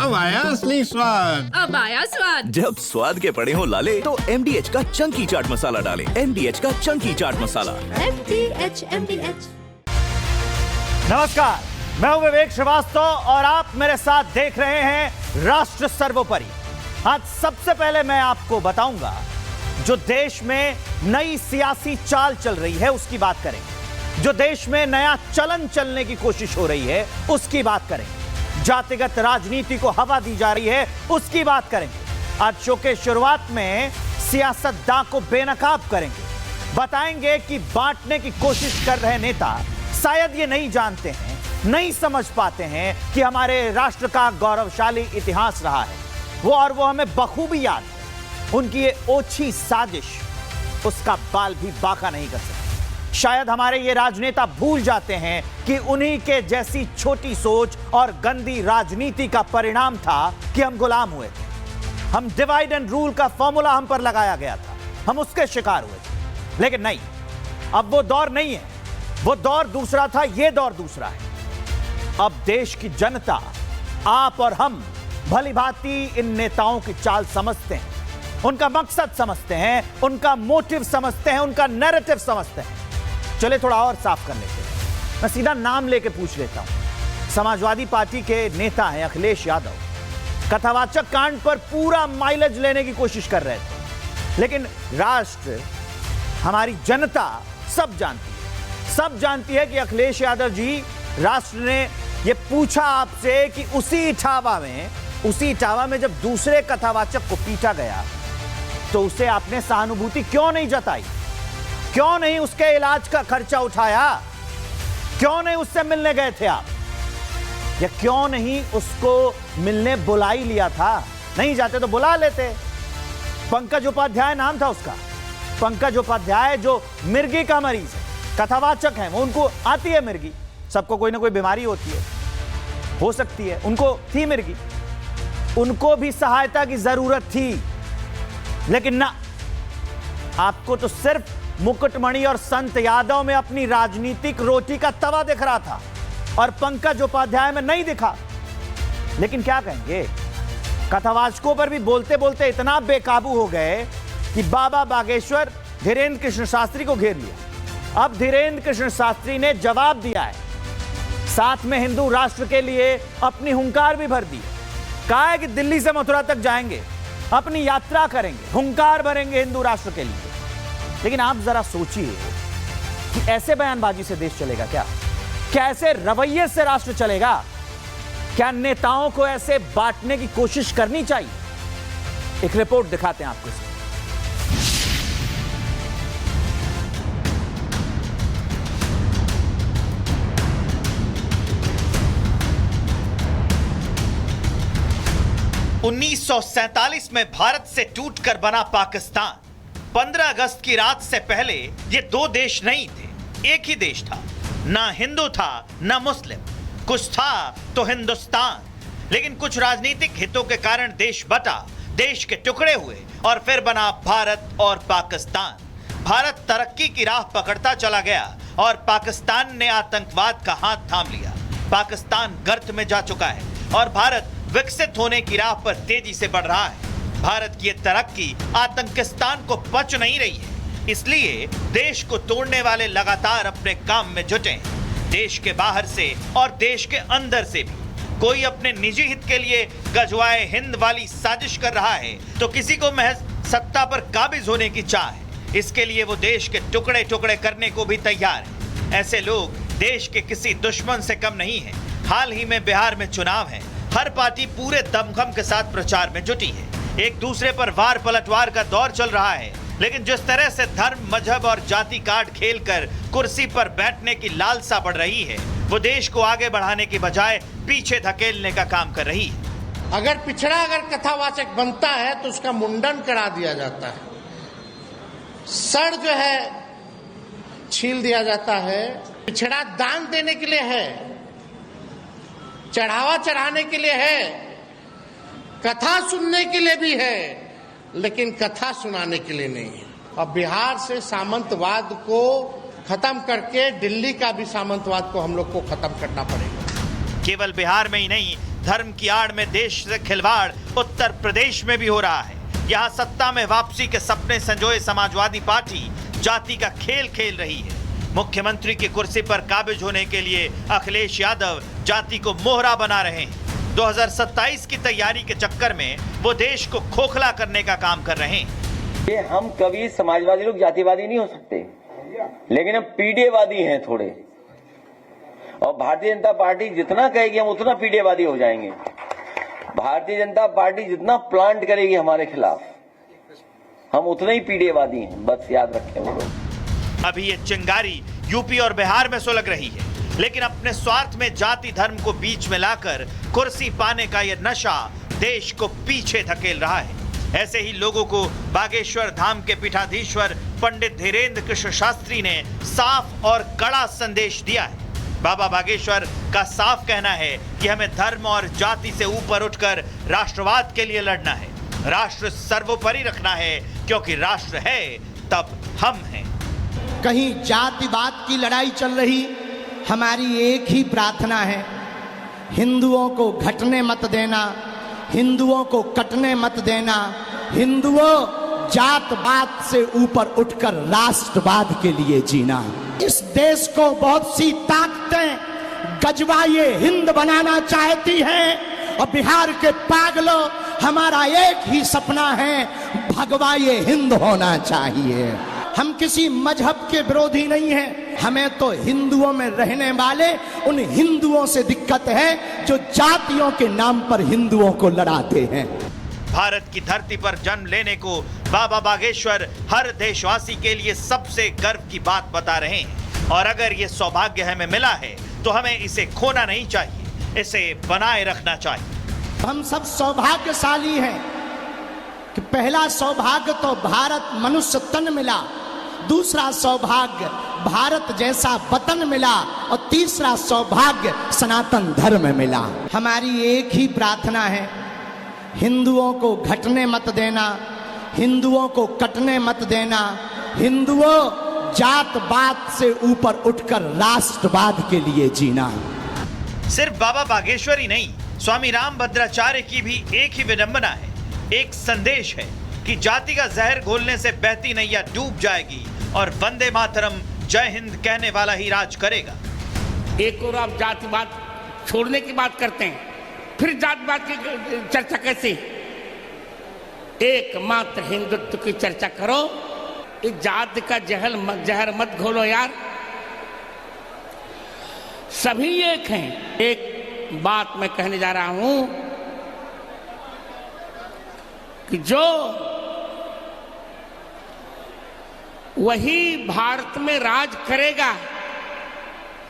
अब आया असली स्वाद। अब आया स्वाद। जब स्वाद के पड़े हो लाले तो MDH का चंकी चाट मसाला डालें। MDH का चंकी चाट मसाला। MDH। नमस्कार, मैं हूं विवेक श्रीवास्तव और आप मेरे साथ देख रहे हैं राष्ट्र सर्वोपरि। आज सबसे पहले मैं आपको बताऊंगा जो देश में नई सियासी चाल चल रही है उसकी बात करेंगे। जो देश में नया चलन चलने की कोशिश हो रही है उसकी बात करेंगे। जातिगत राजनीति को हवा दी जा रही है उसकी बात करेंगे। आज शो के शुरुआत में सियासतदां को बेनकाब करेंगे। बताएंगे कि बांटने की कोशिश कर रहे नेता शायद ये नहीं जानते हैं, नहीं समझ पाते हैं कि हमारे राष्ट्र का गौरवशाली इतिहास रहा है वो हमें बखूबी याद है। उनकी ये ओछी साजिश उसका बाल भी बांका नहीं कर सकती। शायद हमारे ये राजनेता भूल जाते हैं कि उन्हीं के जैसी छोटी सोच और गंदी राजनीति का परिणाम था कि हम गुलाम हुए थे। हम डिवाइड एंड रूल का फॉर्मूला हम पर लगाया गया था, हम उसके शिकार हुए थे। लेकिन नहीं, अब वो दौर नहीं है। वो दौर दूसरा था, ये दौर दूसरा है। अब देश की जनता, आप और हम भली भांति इन नेताओं की चाल समझते हैं, उनका मकसद समझते हैं, उनका मोटिव समझते हैं, उनका नैरेटिव समझते हैं। चले थोड़ा और साफ कर लेते हैं। मैं सीधा नाम लेके पूछ लेता हूं। समाजवादी पार्टी के नेता हैं अखिलेश यादव। कथावाचक कांड पर पूरा माइलेज लेने की कोशिश कर रहे थे, लेकिन राष्ट्र, हमारी जनता सब जानती है कि अखिलेश यादव जी, राष्ट्र ने ये पूछा आपसे कि उसी इटावा में जब दूसरे कथावाचक को पीटा गया तो उसे आपने सहानुभूति क्यों नहीं जताई? क्यों नहीं उसके इलाज का खर्चा उठाया? क्यों नहीं उससे मिलने गए थे आप? या क्यों नहीं उसको मिलने बुला ही लिया था? नहीं जाते तो बुला लेते। पंकज उपाध्याय नाम था उसका। पंकज उपाध्याय जो मिर्गी का मरीज है, कथावाचक है, वो उनको आती है मिर्गी। सबको कोई ना कोई बीमारी होती है, हो सकती है, उनको थी मिर्गी। उनको भी सहायता की जरूरत थी, लेकिन ना, आपको तो सिर्फ मुकुटमणि और संत यादव में अपनी राजनीतिक रोटी का तवा दिख रहा था और पंकज उपाध्याय में नहीं दिखा। लेकिन क्या कहेंगे, कथावाचकों पर भी बोलते बोलते इतना बेकाबू हो गए कि बाबा बागेश्वर धीरेन्द्र कृष्ण शास्त्री को घेर लिया। अब धीरेन्द्र कृष्ण शास्त्री ने जवाब दिया है, साथ में हिंदू राष्ट्र के लिए अपनी हुंकार भी भर दी। कहा है कि दिल्ली से मथुरा तक जाएंगे, अपनी यात्रा करेंगे, हुंकार भरेंगे हिंदू राष्ट्र के लिए। लेकिन आप जरा सोचिए कि ऐसे बयानबाजी से देश चलेगा क्या? क्या ऐसे रवैये से राष्ट्र चलेगा? क्या नेताओं को ऐसे बांटने की कोशिश करनी चाहिए? एक रिपोर्ट दिखाते हैं आपको। 1947 में भारत से टूटकर बना पाकिस्तान 15 अगस्त की रात से पहले ये दो देश नहीं थे, एक ही देश था। ना हिंदू था ना मुस्लिम, कुछ था तो हिंदुस्तान। लेकिन कुछ राजनीतिक हितों के कारण देश बटा, देश के टुकड़े हुए और फिर बना भारत और पाकिस्तान। भारत तरक्की की राह पकड़ता चला गया और पाकिस्तान ने आतंकवाद का हाथ थाम लिया। पाकिस्तान गर्त में जा चुका है और भारत विकसित होने की राह पर तेजी से बढ़ रहा है। भारत की तरक्की आतंकिस्तान को पच नहीं रही है, इसलिए देश को तोड़ने वाले लगातार अपने काम में जुटे हैं। देश के बाहर से और देश के अंदर से भी कोई अपने निजी हित के लिए गजवाए हिंद वाली साजिश कर रहा है तो किसी को महज सत्ता पर काबिज होने की चाह है। इसके लिए वो देश के टुकड़े टुकड़े करने को भी तैयार है। ऐसे लोग देश के किसी दुश्मन से कम नहीं है। हाल ही में बिहार में चुनाव है, हर पार्टी पूरे दमखम के साथ प्रचार में जुटी है। एक दूसरे पर वार पलटवार का दौर चल रहा है, लेकिन जिस तरह से धर्म, मजहब और जाति कार्ड खेलकर कुर्सी पर बैठने की लालसा बढ़ रही है, वो देश को आगे बढ़ाने की बजाय पीछे धकेलने का काम कर रही है। अगर पिछड़ा कथावाचक बनता है तो उसका मुंडन करा दिया जाता है, सर जो है छील दिया जाता है। पिछड़ा दान देने के लिए है, चढ़ावा चढ़ाने के लिए है, कथा सुनने के लिए भी है, लेकिन कथा सुनाने के लिए नहीं है। अब बिहार से सामंतवाद को खत्म करके दिल्ली का भी सामंतवाद को हम लोग को खत्म करना पड़ेगा। केवल बिहार में ही नहीं, धर्म की आड़ में देश से खिलवाड़ उत्तर प्रदेश में भी हो रहा है। यहाँ सत्ता में वापसी के सपने संजोए समाजवादी पार्टी जाति का खेल खेल रही है। मुख्यमंत्री की कुर्सी पर काबिज होने के लिए अखिलेश यादव जाति को मोहरा बना रहे हैं। 2027 की तैयारी के चक्कर में वो देश को खोखला करने का काम कर रहे हैं। ये हम कभी समाजवादी लोग जातिवादी नहीं हो सकते, लेकिन हम पीढ़ीवादी हैं थोड़े, और भारतीय जनता पार्टी जितना कहेगी हम उतना पीढ़ीवादी हो जाएंगे। भारतीय जनता पार्टी जितना प्लांट करेगी हमारे खिलाफ हम उतने ही पीढ़ीवादी हैं, बस याद रखें वो लोग। अभी ये चिंगारी यूपी और बिहार में सुलग रही है, लेकिन अपने स्वार्थ में जाति धर्म को बीच में लाकर कुर्सी पाने का यह नशा देश को पीछे धकेल रहा है। ऐसे ही लोगों को बागेश्वर धाम के पीठाधीश्वर पंडित धीरेन्द्र कृष्ण शास्त्री ने साफ और कड़ा संदेश दिया है। बाबा बागेश्वर का साफ कहना है कि हमें धर्म और जाति से ऊपर उठकर राष्ट्रवाद के लिए लड़ना है, राष्ट्र सर्वोपरि रखना है, क्योंकि राष्ट्र है तब हम हैं। कहीं जातिवाद की लड़ाई चल रही, हमारी एक ही प्रार्थना है, हिंदुओं को घटने मत देना, हिंदुओं को कटने मत देना, हिंदुओं जात पात से ऊपर उठकर राष्ट्रवाद के लिए जीना। इस देश को बहुत सी ताकतें गजवाए हिंद बनाना चाहती हैं, और बिहार के पागलों हमारा एक ही सपना है, भगवाए हिंद होना चाहिए। हम किसी मजहब के विरोधी नहीं हैं, हमें तो हिंदुओं में रहने वाले उन हिंदुओं से दिक्कत है जो जातियों के नाम पर हिंदुओं को लड़ाते हैं। भारत की धरती पर जन्म लेने को बाबा बागेश्वर हर देशवासी के लिए सबसे गर्व की बात बता रहे हैं, और अगर ये सौभाग्य हमें मिला है तो हमें इसे खोना नहीं चाहिए, इसे बनाए रखना चाहिए। हम सब सौभाग्यशाली हैं कि पहला सौभाग्य तो भारत मनुष्य तन मिला, दूसरा सौभाग्य भारत जैसा वतन मिला, और तीसरा सौभाग्य सनातन धर्म मिला। हमारी एक ही प्रार्थना है, हिंदुओं को घटने मत देना, हिंदुओं को कटने मत देना, हिंदुओं जात पात से ऊपर उठकर राष्ट्रवाद के लिए जीना। सिर्फ बाबा बागेश्वर ही नहीं, स्वामी रामभद्राचार्य की भी एक ही विडंबना है, एक संदेश है कि जाति का जहर घोलने से बहती नैया डूब जाएगी और वंदे मातरम जय हिंद कहने वाला ही राज करेगा। एक और आप जातिवाद छोड़ने की बात करते हैं, फिर जातिवाद की चर्चा कैसे? एकमात्र हिंदुत्व की चर्चा करो, इस जाति का जहर मत घोलो यार, सभी एक हैं। एक बात मैं कहने जा रहा हूं कि जो वही भारत में राज करेगा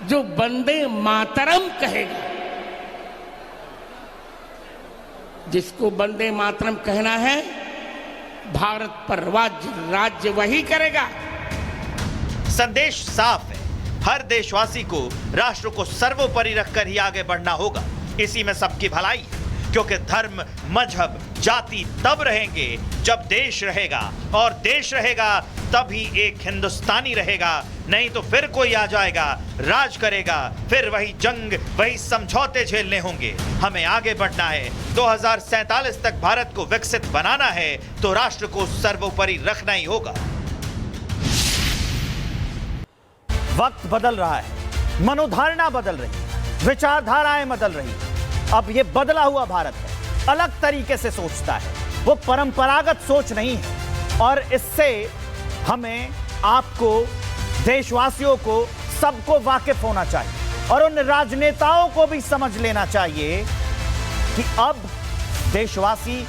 जो वंदे मातरम कहेगा। जिसको वंदे मातरम कहना है, भारत पर राज्य वही करेगा। संदेश साफ है, हर देशवासी को राष्ट्र को सर्वोपरि रखकर ही आगे बढ़ना होगा। इसी में सबकी भलाई है, क्योंकि धर्म, मजहब, जाति तब रहेंगे जब देश रहेगा, और देश रहेगा तभी एक हिंदुस्तानी रहेगा। नहीं तो फिर कोई आ जाएगा, राज करेगा, फिर वही जंग, वही समझौते झेलने होंगे। हमें आगे बढ़ना है, 2047 तक भारत को विकसित बनाना है, तो राष्ट्र को सर्वोपरि रखना ही होगा। वक्त बदल रहा है, मनोधारणा बदल रही, विचारधाराएं बदल रही। अब ये बदला हुआ भारत है, अलग तरीके से सोचता है, वो परंपरागत सोच नहीं है, और इससे हमें, आपको, देशवासियों को, सबको वाकिफ होना चाहिए, और उन राजनेताओं को भी समझ लेना चाहिए कि अब देशवासी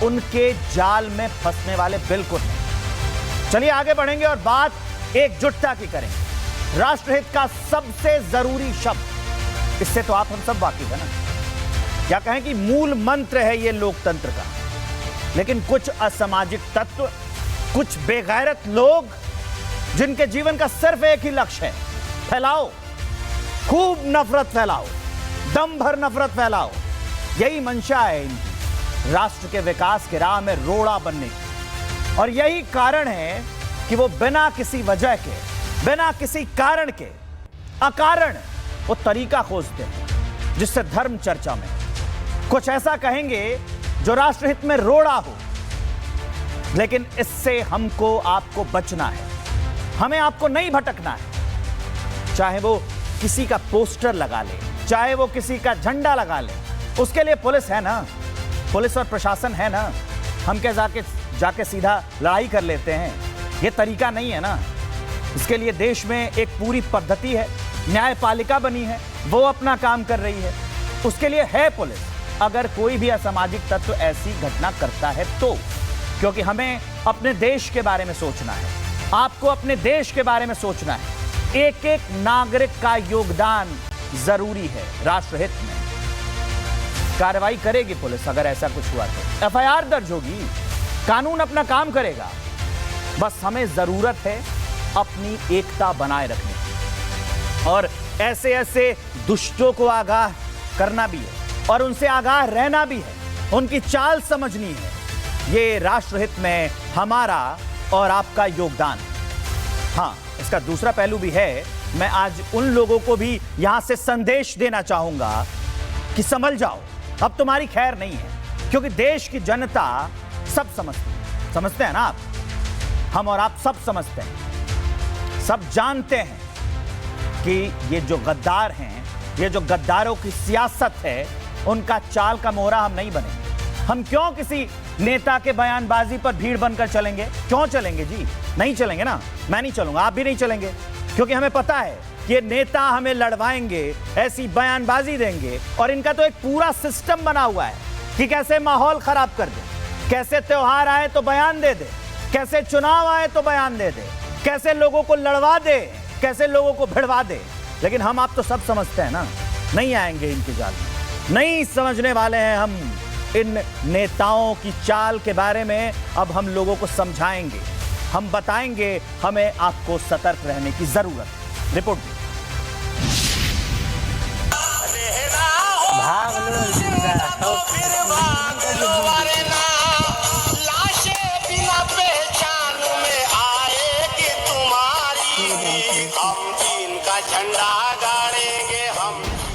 उनके जाल में फंसने वाले बिल्कुल नहीं। चलिए आगे बढ़ेंगे और बात एकजुटता की करेंगे। राष्ट्रहित का सबसे जरूरी शब्द, इससे तो आप हम सब वाकिफ है ना, क्या कहें कि मूल मंत्र है ये लोकतंत्र का। लेकिन कुछ असामाजिक तत्व, कुछ बेगैरत लोग, जिनके जीवन का सिर्फ एक ही लक्ष्य है, फैलाओ, खूब नफरत फैलाओ, दम भर नफरत फैलाओ, यही मंशा है इनकी, राष्ट्र के विकास के राह में रोड़ा बनने की। और यही कारण है कि वो बिना किसी वजह के, बिना किसी कारण के, अकारण वो तरीका खोजते हैं जिससे धर्म चर्चा में, कुछ ऐसा कहेंगे जो राष्ट्रहित में रोड़ा हो, लेकिन इससे हमको आपको बचना है। हमें आपको नहीं भटकना है। चाहे वो किसी का पोस्टर लगा ले, चाहे वो किसी का झंडा लगा ले, उसके लिए पुलिस है ना, पुलिस और प्रशासन है ना। हम क्या जाके सीधा लड़ाई कर लेते हैं? ये तरीका नहीं है ना। इसके लिए देश में एक पूरी पद्धति है, न्यायपालिका बनी है, वो अपना काम कर रही है, उसके लिए है पुलिस। अगर कोई भी असामाजिक तत्व ऐसी घटना करता है तो, क्योंकि हमें अपने देश के बारे में सोचना है, आपको अपने देश के बारे में सोचना है। एक एक नागरिक का योगदान जरूरी है राष्ट्रहित में। कार्रवाई करेगी पुलिस अगर ऐसा कुछ हुआ तो, एफआईआर दर्ज होगी, कानून अपना काम करेगा। बस हमें जरूरत है अपनी एकता बनाए रखने की, और ऐसे ऐसे दुष्टों को आगाह करना भी है और उनसे आगाह रहना भी है, उनकी चाल समझनी है। ये राष्ट्रहित में हमारा और आपका योगदान। हाँ, इसका दूसरा पहलू भी है। मैं आज उन लोगों को भी यहां से संदेश देना चाहूंगा कि समझ जाओ, अब तुम्हारी खैर नहीं है, क्योंकि देश की जनता सब समझते हैं ना आप, हम और आप सब समझते हैं, सब जानते हैं कि ये जो गद्दार हैं, ये जो गद्दारों की सियासत है, उनका चाल का मोहरा हम नहीं बनेंगे। हम क्यों किसी नेता के बयानबाजी पर भीड़ बनकर चलेंगे? क्यों चलेंगे जी? नहीं चलेंगे ना। मैं नहीं चलूंगा, आप भी नहीं चलेंगे, क्योंकि हमें पता है कि ये नेता हमें लड़वाएंगे, ऐसी बयानबाजी देंगे, और इनका तो एक पूरा सिस्टम बना हुआ है कि कैसे माहौल खराब कर दे, कैसे त्योहार आए तो बयान दे दे, कैसे चुनाव आए तो बयान दे दे, कैसे लोगों को लड़वा दे, कैसे लोगों को भिड़वा दे। लेकिन हम आप तो सब समझते हैं ना, नहीं आएंगे इनकी जाल में, नहीं समझने वाले हैं हम इन नेताओं की चाल के बारे में। अब हम लोगों को समझाएंगे, हम बताएंगे, हमें आपको सतर्क रहने की जरूरत है। रिपोर्ट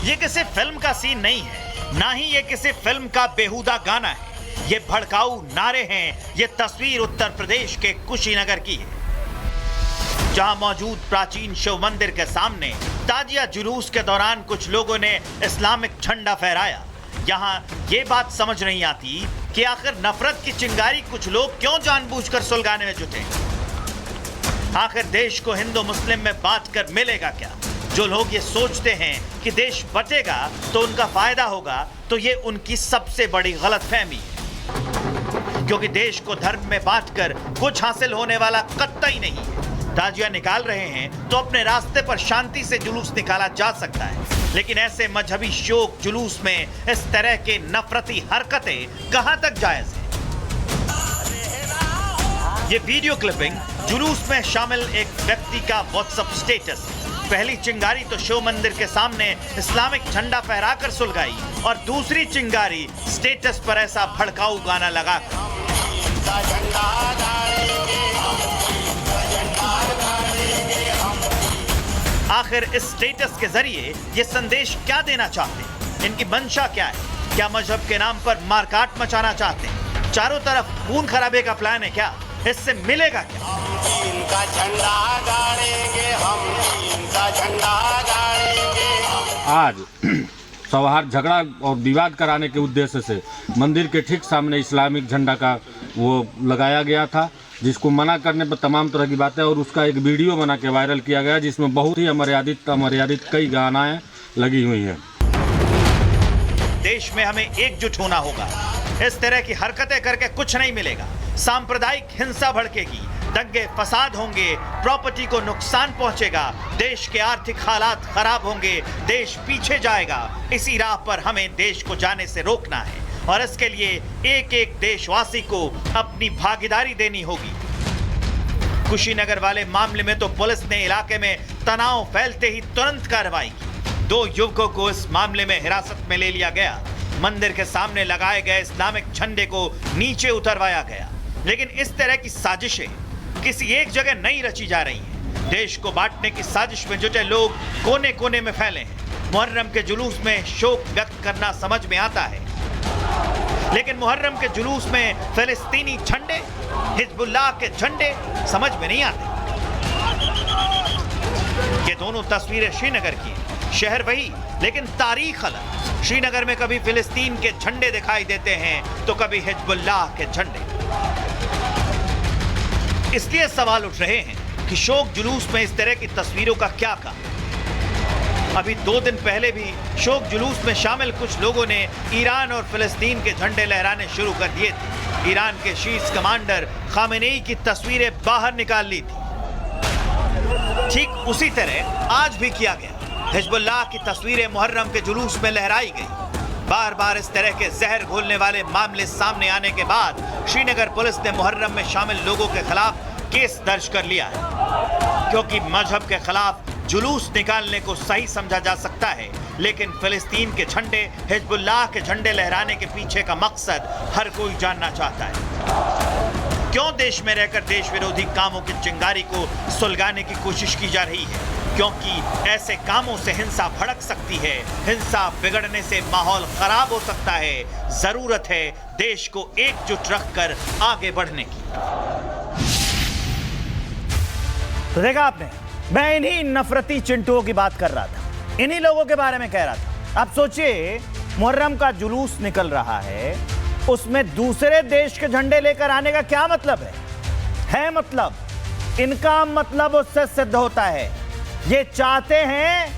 ये किसी फिल्म का सीन नहीं है, ना ही ये किसी फिल्म का बेहुदा गाना है। ये भड़काऊ नारे हैं। ये तस्वीर उत्तर प्रदेश के कुशीनगर की है, जहां मौजूद प्राचीन शिव मंदिर के सामने ताजिया जुलूस के दौरान कुछ लोगों ने इस्लामिक झंडा फहराया। यहां ये बात समझ नहीं आती कि आखिर नफरत की चिंगारी कुछ लोग क्यों जानबूझकर सुलगाने में जुटे। आखिर देश को हिंदू मुस्लिम में बांट कर मिलेगा क्या? जो लोग ये सोचते हैं कि देश बचेगा तो उनका फायदा होगा, तो ये उनकी सबसे बड़ी गलतफहमी है, क्योंकि देश को धर्म में बांटकर कुछ हासिल होने वाला कतई नहीं है। ताजिया निकाल रहे हैं तो अपने रास्ते पर शांति से जुलूस निकाला जा सकता है, लेकिन ऐसे मजहबी शोक जुलूस में इस तरह के नफरती हरकतें कहां तक जायज है? ये वीडियो क्लिपिंग जुलूस में शामिल एक व्यक्ति का व्हाट्सएप स्टेटस। पहली चिंगारी तो शिव मंदिर के सामने इस्लामिक झंडा फहराकर सुलगाई, और दूसरी चिंगारी स्टेटस पर ऐसा भड़काऊ गाना लगाकर। आखिर इस स्टेटस के जरिए ये संदेश क्या देना चाहते हैं? इनकी मंशा क्या है? क्या मजहब के नाम पर मारकाट मचाना चाहते हैं? चारों तरफ खून खराबे का प्लान है क्या? इससे मिलेगा क्या? इनका झंडा गाड़ेंगे, हम इनका झंडा गाड़ेंगे। आज सौहार्द झगड़ा और विवाद कराने के उद्देश्य से मंदिर के ठीक सामने इस्लामिक झंडा का वो लगाया गया था, जिसको मना करने पर तमाम तरह की बातें, और उसका एक वीडियो बना के वायरल किया गया, जिसमें बहुत ही अमर्यादित कई गानाएं लगी हुई हैं। देश में हमें एकजुट होना होगा। इस तरह की हरकतें करके कुछ नहीं मिलेगा। सांप्रदायिक हिंसा भड़केगी, दंगे फसाद होंगे, प्रॉपर्टी को नुकसान पहुंचेगा, देश के आर्थिक हालात खराब होंगे, देश पीछे जाएगा। इसी राह पर हमें देश को जाने से रोकना है, और इसके लिए एक एक देशवासी को अपनी भागीदारी देनी होगी। कुशीनगर वाले मामले में तो पुलिस ने इलाके में तनाव फैलते ही तुरंत कार्रवाई की। 2 युवकों को इस मामले में हिरासत में ले लिया गया। मंदिर के सामने लगाए गए इस्लामिक झंडे को नीचे उतरवाया गया। लेकिन इस तरह की साजिशें किसी एक जगह नहीं रची जा रही हैं। देश को बांटने की साजिश में जुटे लोग कोने कोने में फैले हैं। मुहर्रम के जुलूस में शोक व्यक्त करना समझ में आता है, लेकिन मुहर्रम के जुलूस में फिलिस्तीनी झंडे, हिजबुल्लाह के झंडे समझ में नहीं आते। ये दोनों तस्वीरें श्रीनगर की हैं, शहर वही लेकिन तारीख अलग। श्रीनगर में कभी फिलिस्तीन के झंडे दिखाई देते हैं तो कभी हिजबुल्लाह के झंडे। इसलिए सवाल उठ रहे हैं कि शोक जुलूस में इस तरह की तस्वीरों का क्या काम। अभी 2 दिन पहले भी शोक जुलूस में शामिल कुछ लोगों ने ईरान और फिलिस्तीन के झंडे लहराने शुरू कर दिए थे। ईरान के शीर्ष कमांडर खामेनेई की तस्वीरें बाहर निकाल ली थी। ठीक उसी तरह आज भी किया गया। हिजबुल्लाह की तस्वीरें मुहर्रम के जुलूस में लहराई गई। बार बार इस तरह के जहर घोलने वाले मामले सामने आने के बाद श्रीनगर पुलिस ने मुहर्रम में शामिल लोगों के खिलाफ केस दर्ज कर लिया है, क्योंकि मजहब के खिलाफ जुलूस निकालने को सही समझा जा सकता है, लेकिन फिलिस्तीन के झंडे, हिजबुल्लाह के झंडे लहराने के पीछे का मकसद हर कोई जानना चाहता है। क्यों देश में रहकर देश विरोधी कामों की चिंगारी को सुलगाने की कोशिश की जा रही है? क्योंकि ऐसे कामों से हिंसा भड़क सकती है, हिंसा बिगड़ने से माहौल खराब हो सकता है। जरूरत है देश को एकजुट रखकर आगे बढ़ने की। तो देखा आपने, मैं इन्हीं नफरती चिंटुओं की बात कर रहा था, इन्हीं लोगों के बारे में कह रहा था। आप सोचिए, मुहर्रम का जुलूस निकल रहा है, उसमें दूसरे देश के झंडे लेकर आने का क्या मतलब है मतलब? इनका मतलब उससे सिद्ध होता है, ये चाहते हैं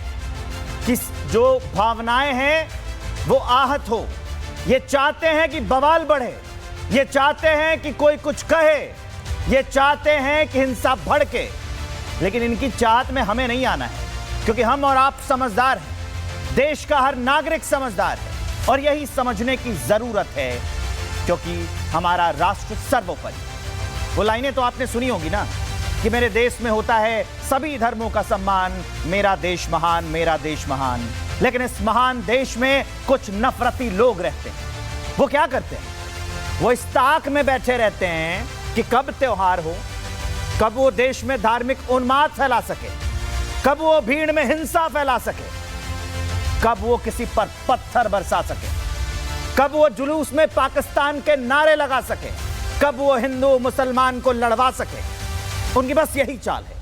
कि जो भावनाएं हैं वो आहत हो, ये चाहते हैं कि बवाल बढ़े, ये चाहते हैं कि कोई कुछ कहे, ये चाहते हैं कि हिंसा भड़के। लेकिन इनकी चाहत में हमें नहीं आना है, क्योंकि हम और आप समझदार हैं, देश का हर नागरिक समझदार है, और यही समझने की जरूरत है, क्योंकि हमारा राष्ट्र सर्वोपरि। वो लाइनें तो आपने सुनी होगी ना कि मेरे देश में होता है सभी धर्मों का सम्मान, मेरा देश महान, मेरा देश महान। लेकिन इस महान देश में कुछ नफरती लोग रहते हैं। वो क्या करते हैं? वो इस ताक में बैठे रहते हैं कि कब त्योहार हो, कब वो देश में धार्मिक उन्माद फैला सके, कब वो भीड़ में हिंसा फैला सके, कब वो किसी पर पत्थर बरसा सके, कब वो जुलूस में पाकिस्तान के नारे लगा सके, कब वो हिंदू मुसलमान को लड़वा सके। उनकी बस यही चाल है,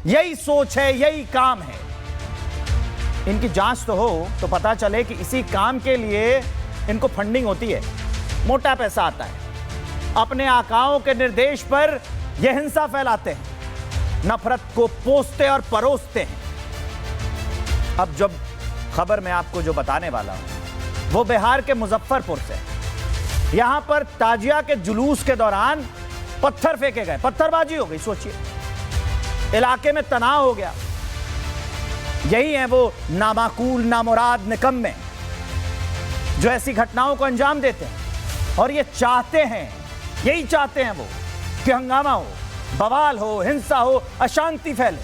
यही सोच है, यही काम है। इनकी जांच तो हो तो पता चले कि इसी काम के लिए इनको फंडिंग होती है, मोटा पैसा आता है। अपने आकाओं के निर्देश पर यह हिंसा फैलाते हैं, नफरत को पोसते और परोसते हैं। अब जब खबर मैं आपको जो बताने वाला हूं वो बिहार के मुजफ्फरपुर से। यहां पर ताजिया के जुलूस के दौरान पत्थर फेंके गए, पत्थरबाजी हो गई। सोचिए, इलाके में तनाव हो गया। यही है वो नामाकूल, नामुराद, निकम्मे जो ऐसी घटनाओं को अंजाम देते हैं। और ये चाहते हैं, यही चाहते हैं वो कि हंगामा हो, बवाल हो, हिंसा हो, अशांति फैले।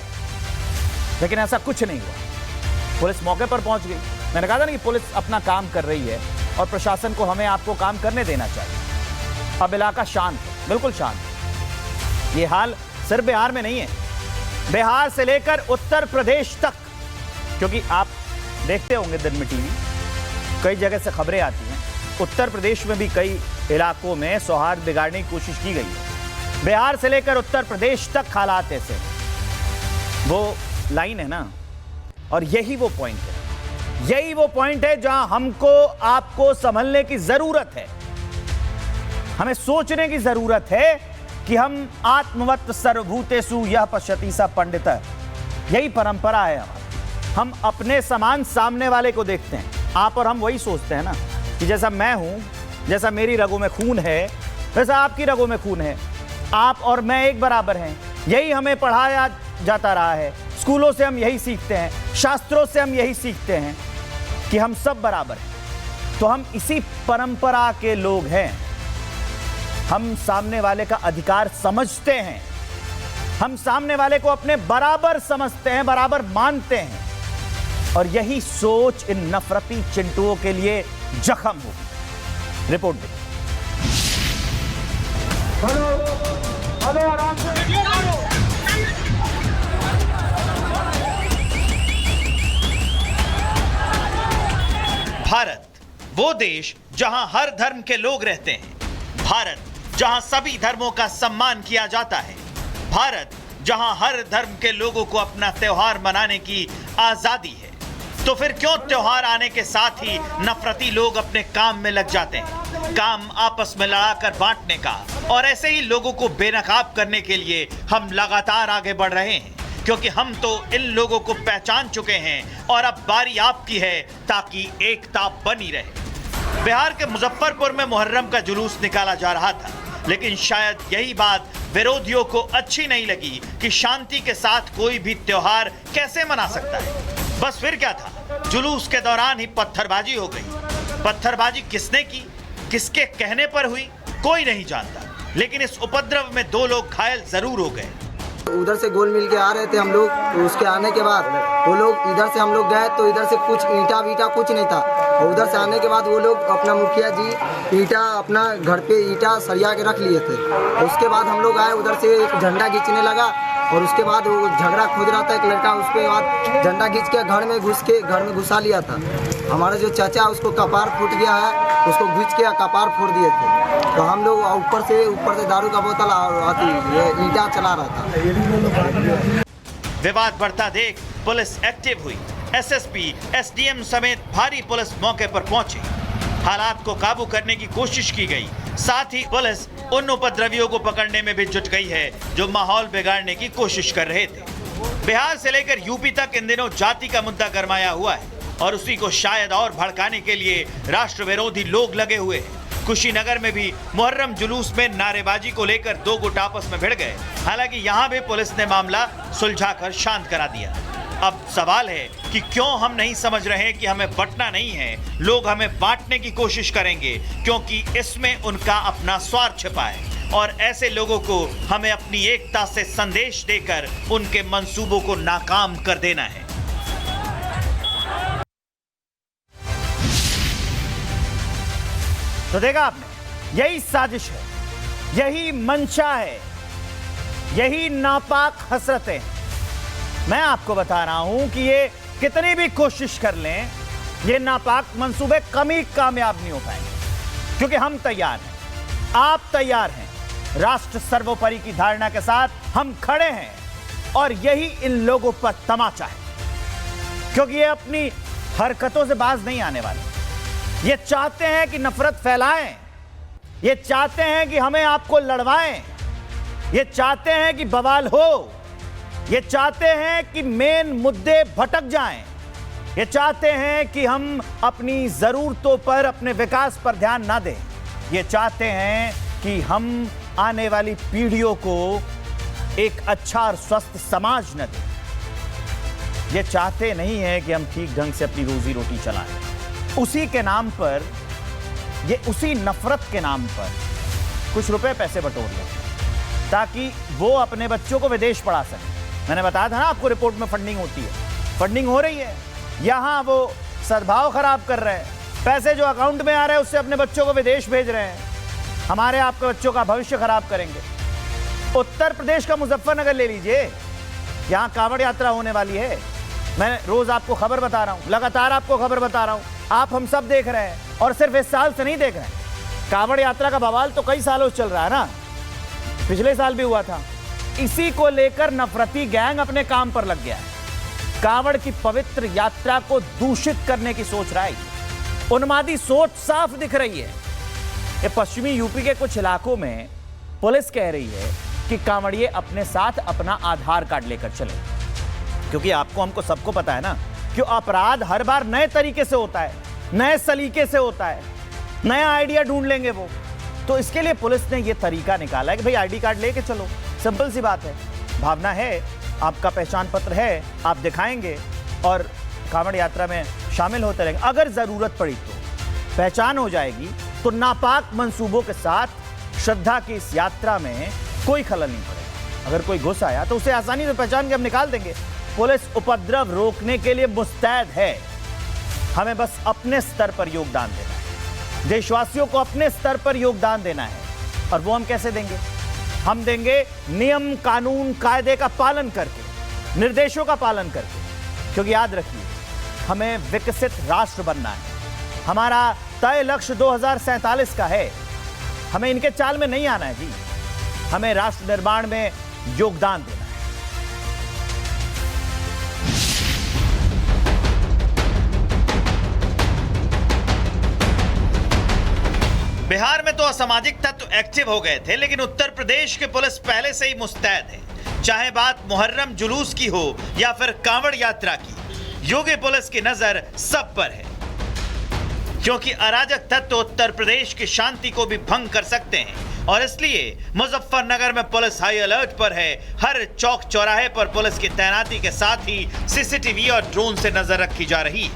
लेकिन ऐसा कुछ नहीं हुआ। पुलिस मौके पर पहुंच गई। मैंने कहा था ना कि पुलिस अपना काम कर रही है और प्रशासन को हमें आपको काम करने देना चाहिए। अब इलाका शांत है, बिल्कुल शांत है। ये हाल सिर्फ बिहार में नहीं है, बिहार से लेकर उत्तर प्रदेश तक, क्योंकि आप देखते होंगे दिन में टीवी, कई जगह से खबरें आती हैं। उत्तर प्रदेश में भी कई इलाकों में सौहार्द बिगाड़ने की कोशिश की गई है। बिहार से लेकर उत्तर प्रदेश तक हालात ऐसे, वो लाइन है ना। और यही वो पॉइंट है, यही वो पॉइंट है जहां हमको आपको संभलने की जरूरत है। हमें सोचने की जरूरत है कि हम आत्मवत् सर्वभूतेषु यः पश्यति स पंडितः, यही परंपरा है हमारी। हम अपने समान सामने वाले को देखते हैं। आप और हम वही सोचते हैं ना कि जैसा मैं हूं, जैसा मेरी रगों में खून है, वैसा आपकी रगों में खून है। आप और मैं एक बराबर हैं। यही हमें पढ़ाया जाता रहा है, स्कूलों से हम यही सीखते हैं, शास्त्रों से हम यही सीखते हैं कि हम सब बराबर हैं। तो हम इसी परंपरा के लोग हैं। हम सामने वाले का अधिकार समझते हैं, हम सामने वाले को अपने बराबर समझते हैं, बराबर मानते हैं। और यही सोच इन नफरती चिंटुओं के लिए जख्म होगी। रिपोर्ट देखिए। भारत वो देश जहां हर धर्म के लोग रहते हैं, भारत जहां सभी धर्मों का सम्मान किया जाता है, भारत जहां हर धर्म के लोगों को अपना त्योहार मनाने की आजादी है, तो फिर क्यों त्योहार आने के साथ ही नफरती लोग अपने काम में लग जाते हैं, काम आपस में लड़ाकर बांटने का। और ऐसे ही लोगों को बेनकाब करने के लिए हम लगातार आगे बढ़ रहे हैं, क्योंकि हम तो इन लोगों को पहचान चुके हैं और अब बारी आपकी है ताकि एकता बनी रहे। बिहार के मुजफ्फरपुर में मुहर्रम का जुलूस निकाला जा रहा था, लेकिन शायद यही बात विरोधियों को अच्छी नहीं लगी कि शांति के साथ कोई भी त्योहार कैसे मना सकता है। बस फिर क्या था, जुलूस के दौरान ही पत्थरबाजी हो गई। पत्थरबाजी किसने की, किसके कहने पर हुई, कोई नहीं जानता, लेकिन इस उपद्रव में 2 लोग घायल जरूर हो गए। उधर से गोल मिल के आ रहे थे हम लोग, तो उसके आने के बाद वो लोग इधर से हम लोग गए तो इधर से कुछ ईंटा वीटा कुछ नहीं था, और उधर से आने के बाद वो लोग अपना मुखिया जी ईंटा अपना घर पे ईंटा सरिया के रख लिए थे। उसके बाद हम लोग आए, उधर से एक झंडा खींचने लगा और उसके बाद वो झगड़ा खोज रहा था एक लड़का, उसके बाद झंडा खींच के घर में घुसा लिया था। हमारा जो चाचा उसको कपार फूट गया है, उसको घुस के कपार फोड़ दिए थे। तो हम लोग ऊपर से दारू का बोतल और ईंटा चला रहा था। विवाद बढ़ता देख पुलिस एक्टिव हुई। एसएसपी, एसडीएम समेत भारी पुलिस मौके पर पहुंची। हालात को काबू करने की कोशिश की गई। साथ ही पुलिस उन उपद्रवियों को पकड़ने में भी जुट गई है जो माहौल बिगाड़ने की कोशिश कर रहे थे। बिहार से लेकर यूपी तक इन दिनों जाति का मुद्दा गरमाया हुआ है और उसी को शायद और भड़काने के लिए राष्ट्र विरोधी लोग लगे हुए हैं। कुशीनगर में भी मुहर्रम जुलूस में नारेबाजी को लेकर 2 गुट आपस में भिड़ गए। हालांकि यहां भी पुलिस ने मामला सुलझाकर शांत करा दिया। अब सवाल है कि क्यों हम नहीं समझ रहे हैं कि हमें बंटना नहीं है, लोग हमें बांटने की कोशिश करेंगे, क्योंकि इसमें उनका अपना स्वार्थ छिपा है और ऐसे लोगों को हमें अपनी एकता से संदेश देकर उनके मंसूबों को नाकाम कर देना है। तो देखा आपने, यही साजिश है, यही मंशा है, यही नापाक हसरतें हैं। मैं आपको बता रहा हूं कि ये कितनी भी कोशिश कर लें, ये नापाक मंसूबे कभी कामयाब नहीं हो पाएंगे, क्योंकि हम तैयार हैं, आप तैयार हैं। राष्ट्र सर्वोपरि की धारणा के साथ हम खड़े हैं और यही इन लोगों पर तमाचा है, क्योंकि ये अपनी हरकतों से बाज नहीं आने वाले। ये चाहते हैं कि नफरत फैलाएं, ये चाहते हैं कि हमें आपको लड़वाएं, ये चाहते हैं कि बवाल हो, ये चाहते हैं कि मेन मुद्दे भटक जाएं, ये चाहते हैं कि हम अपनी जरूरतों पर, अपने विकास पर ध्यान ना दें, ये चाहते हैं कि हम आने वाली पीढ़ियों को एक अच्छा और स्वस्थ समाज न दें। ये चाहते नहीं हैं कि हम ठीक ढंग से अपनी रोजी रोटी चलाएं। उसी के नाम पर, ये उसी नफरत के नाम पर कुछ रुपए पैसे बटोर लेते हैं ताकि वो अपने बच्चों को विदेश पढ़ा सकें। मैंने बताया था ना आपको, रिपोर्ट में फंडिंग होती है, फंडिंग हो रही है। यहां वो सद्भाव खराब कर रहे हैं, पैसे जो अकाउंट में आ रहे हैं उससे अपने बच्चों को विदेश भेज रहे हैं, हमारे आपके बच्चों का भविष्य खराब करेंगे। उत्तर प्रदेश का मुजफ्फरनगर ले लीजिए, यहां कांवड़ यात्रा होने वाली है। मैं रोज आपको खबर बता रहा हूं, लगातार आपको खबर बता रहा हूं, आप हम सब देख रहे हैं और सिर्फ इस साल से नहीं देख रहे हैं। कांवड़ यात्रा का बवाल तो कई सालों से चल रहा है ना, पिछले साल भी हुआ था। इसी को लेकर नफरती गैंग अपने काम पर लग गया है, कांवड़ की पवित्र यात्रा को दूषित करने की सोच रहा है। उन्मादी सोच साफ दिख रही है। ये पश्चिमी यूपी के कुछ इलाकों में पुलिस कह रही है कि कांवड़िए अपने साथ अपना आधार कार्ड लेकर चले, क्योंकि आपको हमको सबको पता है ना कि अपराध हर बार नए तरीके से होता है, नए सलीके से होता है, नया आइडिया ढूंढ लेंगे वो। तो इसके लिए पुलिस ने ये तरीका निकाला है कि भाई आईडी कार्ड लेके चलो, सिंपल सी बात है, भावना है, आपका पहचान पत्र है, आप दिखाएंगे और कांवड़ यात्रा में शामिल होते रहेंगे। अगर जरूरत पड़ी तो पहचान हो जाएगी, तो नापाक मंसूबों के साथ श्रद्धा की इस यात्रा में कोई खलल नहीं पड़ेगा। अगर कोई घुस आया तो उसे आसानी से पहचान के हम निकाल देंगे। पुलिस उपद्रव रोकने के लिए मुस्तैद है, हमें बस अपने स्तर पर योगदान देना है, देशवासियों को अपने स्तर पर योगदान देना है। और वो हम कैसे देंगे? हम देंगे नियम कानून कायदे का पालन करके, निर्देशों का पालन करके, क्योंकि याद रखिए हमें विकसित राष्ट्र बनना है। हमारा तय लक्ष्य 2047 का है। हमें इनके चाल में नहीं आना है जी, हमें राष्ट्र निर्माण में योगदान देना है। बिहार में तो असामाजिक तत्व एक्टिव हो गए थे, लेकिन उत्तर प्रदेश की पुलिस पहले से ही मुस्तैद है। चाहे बात मुहर्रम जुलूस की हो या फिर कांवड़ यात्रा की, योगी पुलिस की नजर सब पर है, क्योंकि अराजक तत्व उत्तर प्रदेश की शांति को भी भंग कर सकते हैं और इसलिए मुजफ्फरनगर में पुलिस हाई अलर्ट पर है। हर चौक चौराहे पर पुलिस की तैनाती के साथ ही सीसीटीवी और ड्रोन से नजर रखी जा रही है।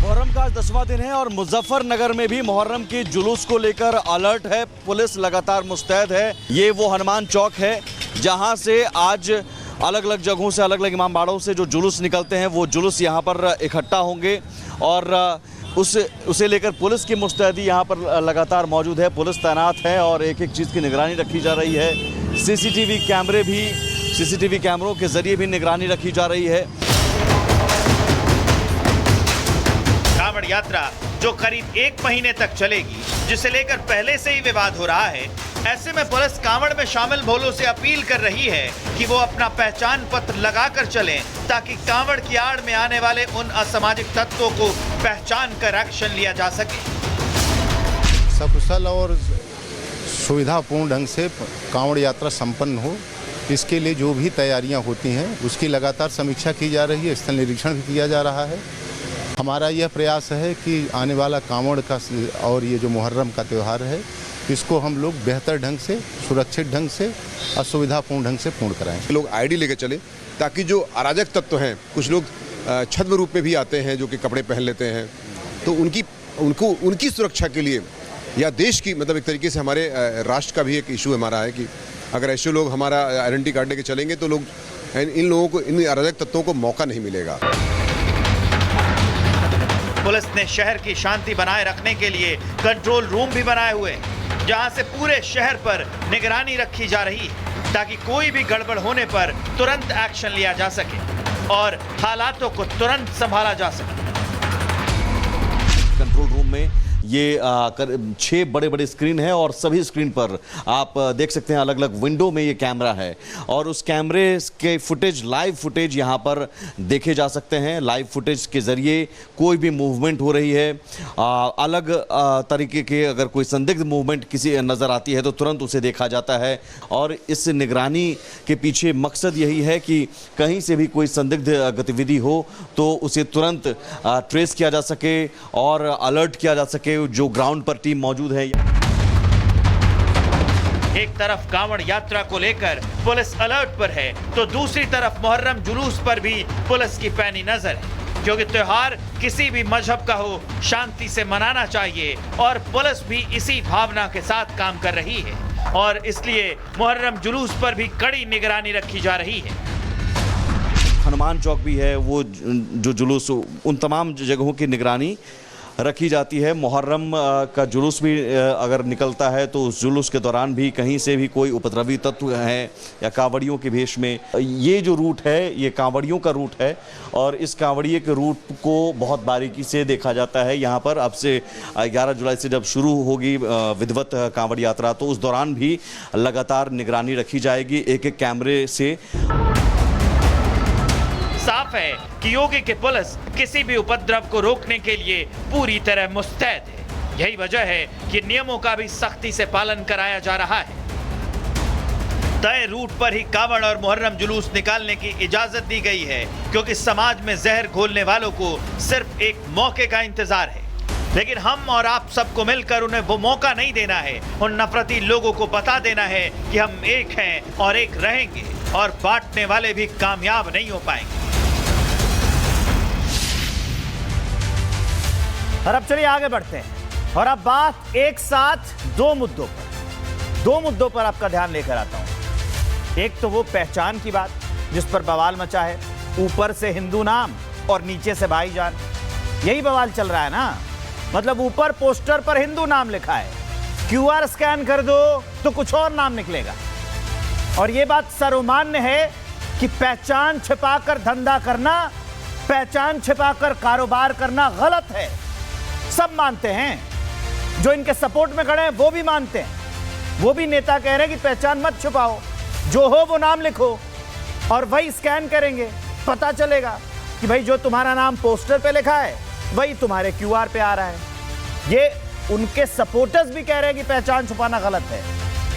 मुहर्रम का आज 10वां दिन है और मुजफ्फरनगर में भी मुहर्रम के जुलूस को लेकर अलर्ट है, पुलिस लगातार मुस्तैद है। ये वो हनुमान चौक है जहां से आज अलग अलग जगहों से, अलग अलग इमामबाड़ों से जो जुलूस निकलते हैं वो जुलूस यहां पर इकट्ठा होंगे और उसे लेकर पुलिस की मुस्तैदी यहाँ पर लगातार मौजूद है। पुलिस तैनात है और एक एक चीज़ की निगरानी रखी जा रही है। सीसीटीवी कैमरों के जरिए भी निगरानी रखी जा रही है। कांवड़ यात्रा जो करीब 1 महीने तक चलेगी, जिसे लेकर पहले से ही विवाद हो रहा है, ऐसे में पुलिस कांवड़ में शामिल भोलों से अपील कर रही है कि वो अपना पहचान पत्र लगाकर चलें, ताकि कांवड़ की आड़ में आने वाले उन असामाजिक तत्वों को पहचान कर एक्शन लिया जा सके। सकुशल और सुविधापूर्ण ढंग से कांवड़ यात्रा संपन्न हो, इसके लिए जो भी तैयारियां होती हैं उसकी लगातार समीक्षा की जा रही है, स्थल निरीक्षण भी किया जा रहा है। हमारा यह प्रयास है कि आने वाला कांवड़ का और ये जो मुहर्रम का त्यौहार है, इसको हम लोग बेहतर ढंग से, सुरक्षित ढंग से और सुविधापूर्ण ढंग से पूर्ण कराएं। लोग आईडी लेकर चले, ताकि जो अराजक तत्व हैं, कुछ लोग छद्म रूप में भी आते हैं जो कि कपड़े पहन लेते हैं, तो उनकी सुरक्षा के लिए या देश की, मतलब एक तरीके से हमारे राष्ट्र का भी एक इशू हमारा है कि अगर ऐसे लोग हमारा आइडेंटिटी कार्ड लेके चलेंगे तो लोग इन लोगों को, इन अराजक तत्वों को मौका नहीं मिलेगा। पुलिस ने शहर की शांति बनाए रखने के लिए कंट्रोल रूम भी बनाए हुए हैं, जहां से पूरे शहर पर निगरानी रखी जा रही है, ताकि कोई भी गड़बड़ होने पर तुरंत एक्शन लिया जा सके और हालातों को तुरंत संभाला जा सके। कंट्रोल रूम में ये 6 बड़े बड़े स्क्रीन है और सभी स्क्रीन पर आप देख सकते हैं अलग अलग विंडो में ये कैमरा है और उस कैमरे के फुटेज, लाइव फुटेज यहाँ पर देखे जा सकते हैं। लाइव फुटेज के ज़रिए कोई भी मूवमेंट हो रही है, अलग तरीके के अगर कोई संदिग्ध मूवमेंट किसी नज़र आती है तो तुरंत उसे देखा जाता है और इस निगरानी के पीछे मकसद यही है कि कहीं से भी कोई संदिग्ध गतिविधि हो तो उसे तुरंत ट्रेस किया जा सके और अलर्ट किया जा सके जो ग्राउंड पर टीम मौजूद है। एक तरफ कांवड़ यात्रा को लेकर पुलिस अलर्ट पर है तो दूसरी तरफ मुहर्रम जुलूस पर भी पुलिस की पैनी नजर है, क्योंकि त्योहार किसी भी मजहब का हो, शांति से मनाना चाहिए और पुलिस भी इसी भावना के साथ काम कर रही है और इसलिए मुहर्रम जुलूस पर भी कड़ी निगरानी रखी जा रही है। हनुमान चौक भी है, वो जो जुलूस, उन तमाम जगहों की निगरानी रखी जाती है। मुहर्रम का जुलूस भी अगर निकलता है तो उस जुलूस के दौरान भी कहीं से भी कोई उपद्रवी तत्व हैं या कांवड़ियों के भेष में, ये जो रूट है ये कांवड़ियों का रूट है और इस कांवड़िए के रूट को बहुत बारीकी से देखा जाता है। यहाँ पर अब से 11 जुलाई से जब शुरू होगी विधिवत कांवड़ यात्रा तो उस दौरान भी लगातार निगरानी रखी जाएगी एक एक कैमरे से। साफ है कि योगी की पुलिस किसी भी उपद्रव को रोकने के लिए पूरी तरह मुस्तैद है। यही वजह है कि नियमों का भी सख्ती से पालन कराया जा रहा है। तय रूट पर ही कांवड़ और मुहर्रम जुलूस निकालने की इजाजत दी गई है, क्योंकि समाज में जहर घोलने वालों को सिर्फ एक मौके का इंतजार है। लेकिन हम और आप सबको मिलकर उन्हें वो मौका नहीं देना है। उन नफरती लोगों को बता देना है कि हम एक हैं और एक रहेंगे और बांटने वाले भी कामयाब नहीं हो पाएंगे। और अब चलिए आगे बढ़ते हैं और अब बात एक साथ दो मुद्दों पर आपका ध्यान लेकर आता हूं। एक तो वो पहचान की बात जिस पर बवाल मचा है, ऊपर से हिंदू नाम और नीचे से भाईजान, यही बवाल चल रहा है ना। मतलब ऊपर पोस्टर पर हिंदू नाम लिखा है, क्यूआर स्कैन कर दो तो कुछ और नाम निकलेगा। और यह बात सर्वमान्य है कि पहचान छिपाकर धंधा करना, पहचान छिपाकर कारोबार करना गलत है। सब मानते हैं, जो इनके सपोर्ट में खड़े हैं वो भी मानते हैं। वो भी नेता कह रहे हैं कि पहचान मत छुपाओ, जो हो वो नाम लिखो, और वही स्कैन करेंगे, पता चलेगा कि भाई जो तुम्हारा नाम पोस्टर पे लिखा है वही तुम्हारे क्यूआर पे आ रहा है। ये उनके सपोर्टर्स भी कह रहे हैं कि पहचान छुपाना गलत है,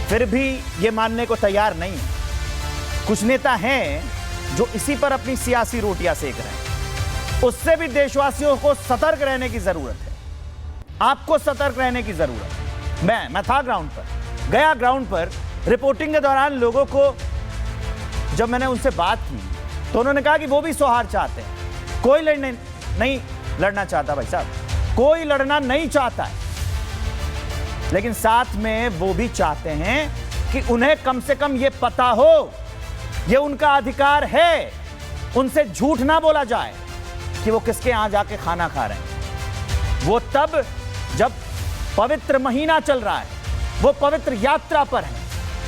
फिर भी ये मानने को तैयार नहीं है। कुछ नेता हैं जो इसी पर अपनी सियासी रोटियां सेक रहे हैं। उससे भी देशवासियों को सतर्क रहने की जरूरत है, आपको सतर्क रहने की जरूरत है। मैं था ग्राउंड पर, गया ग्राउंड पर, रिपोर्टिंग के दौरान लोगों को जब मैंने उनसे बात की तो उन्होंने कहा कि वो भी सौहार्द चाहते हैं, कोई नहीं लड़ना चाहता भाई साहब, कोई लड़ना नहीं चाहता है, लेकिन साथ में वो भी चाहते हैं कि उन्हें कम से कम ये पता हो, ये उनका अधिकार है, उनसे झूठ ना बोला जाए कि वो किसके यहां जाके खाना खा रहे हैं। वो तब जब पवित्र महीना चल रहा है, वो पवित्र यात्रा पर है,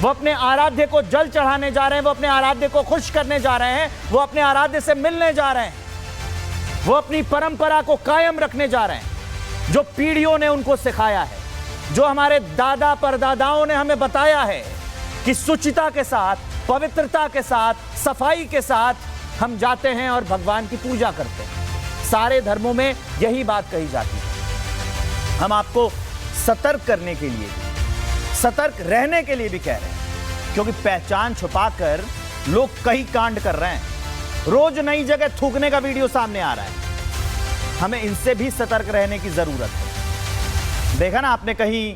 वो अपने आराध्य को जल चढ़ाने जा रहे हैं, वो अपने आराध्य को खुश करने जा रहे हैं, वो अपने आराध्य से मिलने जा रहे हैं, वो अपनी परंपरा को कायम रखने जा रहे हैं, जो पीढ़ियों ने उनको सिखाया है, जो हमारे दादा परदादाओं ने हमें बताया है कि शुचिता के साथ, पवित्रता के साथ, सफाई के साथ हम जाते हैं और भगवान की पूजा करते हैं। सारे धर्मों में यही बात कही जाती है। हम आपको सतर्क करने के लिए, सतर्क रहने के लिए भी कह रहे हैं, क्योंकि पहचान छुपाकर लोग कई कांड कर रहे हैं। रोज नई जगह थूकने का वीडियो सामने आ रहा है। हमें इनसे भी सतर्क रहने की जरूरत है। देखा ना आपने, कहीं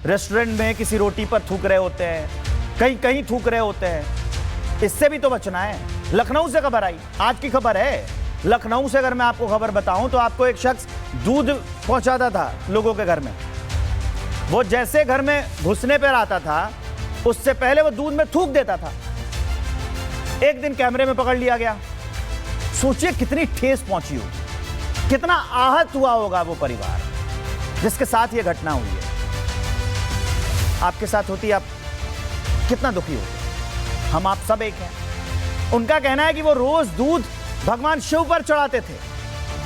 रेस्टोरेंट में किसी रोटी पर थूक रहे होते हैं, कहीं थूक रहे होते हैं। इससे भी तो बचना है। लखनऊ से खबर आई, आज की खबर है। लखनऊ से अगर मैं आपको खबर बताऊं तो आपको एक शख्स दूध पहुंचाता था लोगों के घर में। वो जैसे घर में घुसने पर आता था, उससे पहले वो दूध में थूक देता था। एक दिन कैमरे में पकड़ लिया गया। सोचिए कितनी ठेस पहुंची होगी, कितना आहत हुआ होगा वो परिवार जिसके साथ ये घटना हुई है। आपके साथ होती, आप कितना दुखी होते। हम आप सब एक हैं। उनका कहना है कि वो रोज दूध भगवान शिव पर चढ़ाते थे,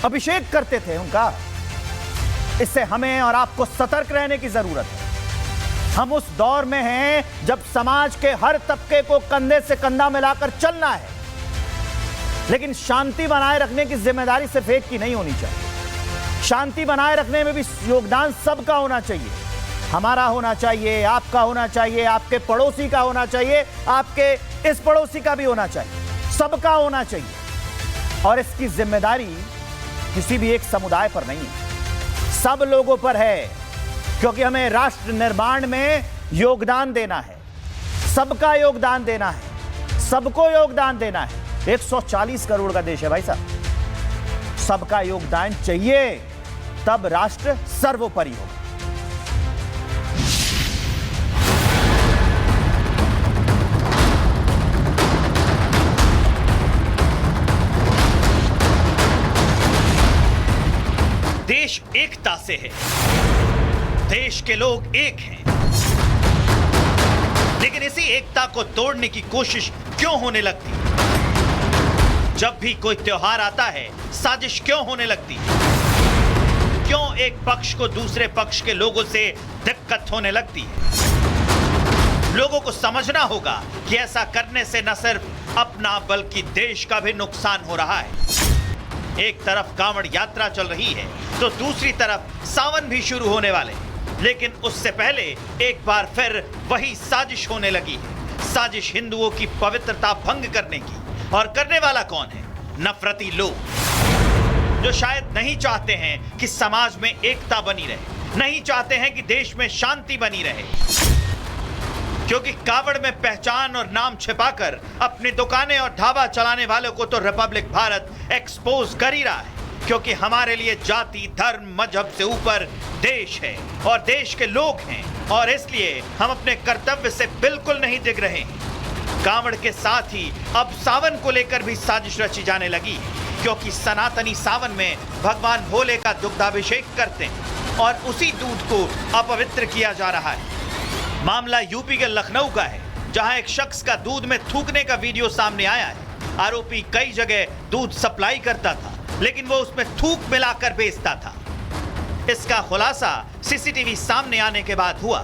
अभिषेक करते थे उनका। इससे हमें और आपको सतर्क रहने की जरूरत है। हम उस दौर में हैं जब समाज के हर तबके को कंधे से कंधा मिलाकर चलना है, लेकिन शांति बनाए रखने की जिम्मेदारी सिर्फ एक की नहीं होनी चाहिए। शांति बनाए रखने में भी योगदान सबका होना चाहिए। हमारा होना चाहिए, आपका होना चाहिए, आपके पड़ोसी का होना चाहिए, आपके इस पड़ोसी का भी होना चाहिए, सबका होना चाहिए। और इसकी जिम्मेदारी किसी भी एक समुदाय पर नहीं है, सब लोगों पर है, क्योंकि हमें राष्ट्र निर्माण में योगदान देना है, सबका योगदान देना है, सबको योगदान देना है। 140 करोड़ का देश है भाई साहब, सबका योगदान चाहिए, तब राष्ट्र सर्वोपरि होगा। देश एकता से है, देश के लोग एक हैं, लेकिन इसी एकता को तोड़ने की कोशिश क्यों होने लगती? जब भी कोई त्योहार आता है, साजिश क्यों होने लगती? क्यों एक पक्ष को दूसरे पक्ष के लोगों से दिक्कत होने लगती है? लोगों को समझना होगा कि ऐसा करने से न सिर्फ अपना बल्कि देश का भी नुकसान हो रहा है। एक तरफ कांवड़ यात्रा चल रही है तो दूसरी तरफ सावन भी शुरू होने वाले, लेकिन उससे पहले एक बार फिर वही साजिश होने लगी है। साजिश हिंदुओं की पवित्रता भंग करने की। और करने वाला कौन है? नफरती लोग, जो शायद नहीं चाहते हैं कि समाज में एकता बनी रहे, नहीं चाहते हैं कि देश में शांति बनी रहे, क्योंकि कावड़ में पहचान और नाम छिपाकर अपनी दुकानें और ढाबा चलाने वालों को तो रिपब्लिक भारत एक्सपोज कर ही रहा है। क्योंकि हमारे लिए जाति, धर्म, मजहब से ऊपर देश है और देश के लोग हैं, और इसलिए हम अपने कर्तव्य से बिल्कुल नहीं दिख रहे हैं। कांवड़ के साथ ही अब सावन को लेकर भी साजिश रची जाने लगी है, क्योंकि सनातनी सावन में भगवान भोले का दुग्धाभिषेक करते हैं और उसी दूध को अपवित्र किया जा रहा है। मामला यूपी के लखनऊ का है, जहां एक शख्स का दूध में थूकने का वीडियो सामने आया है। आरोपी कई जगह दूध सप्लाई करता था, लेकिन वो उसमें थूक मिलाकर बेचता था। इसका खुलासा सीसीटीवी सामने आने के बाद हुआ।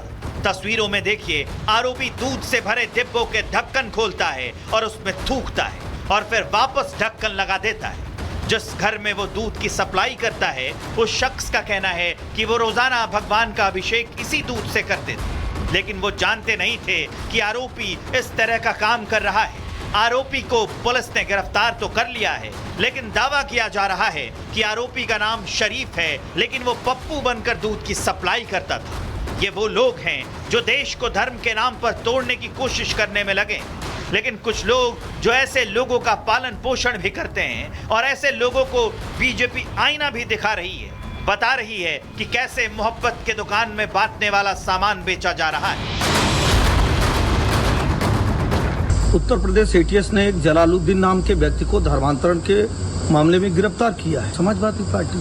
तस्वीरों में देखिए, आरोपी दूध से भरे डिब्बों के ढक्कन खोलता है और उसमें थूकता है और फिर वापस ढक्कन लगा देता है। जिस घर में वो दूध की सप्लाई करता है, उस शख्स का कहना है कि वो रोजाना भगवान का अभिषेक इसी दूध से करते थे, लेकिन वो जानते नहीं थे कि आरोपी इस तरह का काम कर रहा है। आरोपी को पुलिस ने गिरफ्तार तो कर लिया है, लेकिन दावा किया जा रहा है कि आरोपी का नाम शरीफ है, लेकिन वो पप्पू बनकर दूध की सप्लाई करता था। ये वो लोग हैं जो देश को धर्म के नाम पर तोड़ने की कोशिश करने में लगे। लेकिन कुछ लोग जो ऐसे लोगों का पालन पोषण भी करते हैं और ऐसे लोगों को बीजेपी आईना भी दिखा रही है, बता रही है कि कैसे मोहब्बत के दुकान में बांटने वाला सामान बेचा जा रहा है। उत्तर प्रदेश एटीएस ने एक जलालुद्दीन नाम के व्यक्ति को धर्मांतरण के मामले में गिरफ्तार किया है। समाजवादी पार्टी,